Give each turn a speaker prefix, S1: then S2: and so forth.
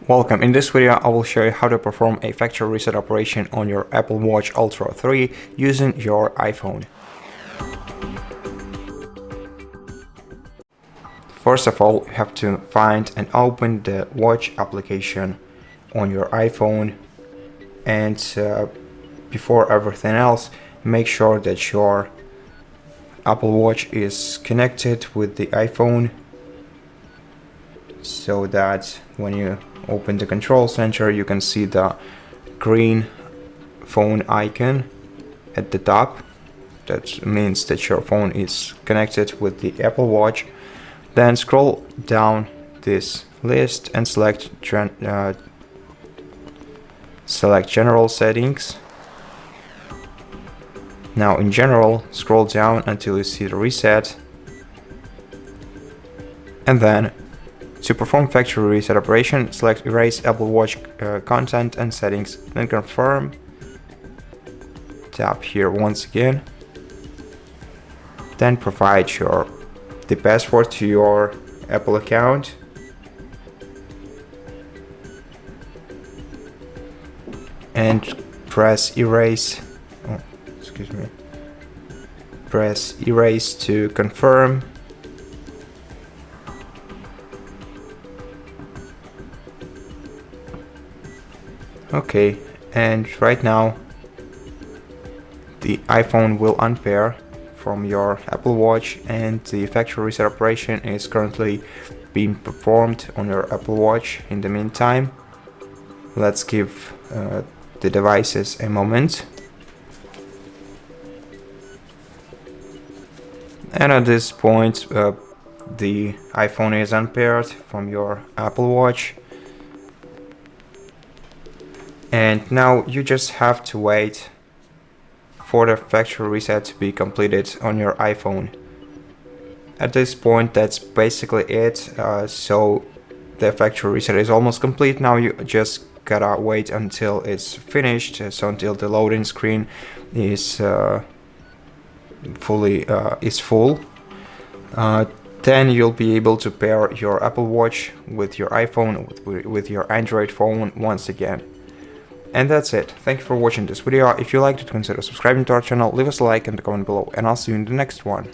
S1: Welcome. In this video, I will show you how to perform a factory reset operation on your Apple Watch Ultra 3 using your iPhone. First of all, you have to find and open the watch application on your iPhone, and before everything else, make sure that your Apple Watch is connected with the iPhone, so that when you open the control center, you can see the green phone icon at the top. That means that your phone is connected with the Apple Watch. Then scroll down this list and select General Settings. Now in General, scroll down until you see the Reset, and then to perform factory reset operation, select Erase Apple Watch content and settings, then confirm. Tap here once again. Then provide the password to your Apple account. And press Erase. Press Erase to confirm. Okay, and right now the iPhone will unpair from your Apple Watch, and the factory reset operation is currently being performed on your Apple Watch. In the meantime, let's give the devices a moment. And at this point, the iPhone is unpaired from your Apple Watch. And now you just have to wait for the factory reset to be completed on your iPhone. At this point, that's basically it. So the factory reset is almost complete. Now you just gotta wait until it's finished, so until the loading screen is full. Then you'll be able to pair your Apple Watch with your iPhone, with your Android phone once again. And that's it. Thank you for watching this video. If you liked it, consider subscribing to our channel, leave us a like and a comment below, and I'll see you in the next one.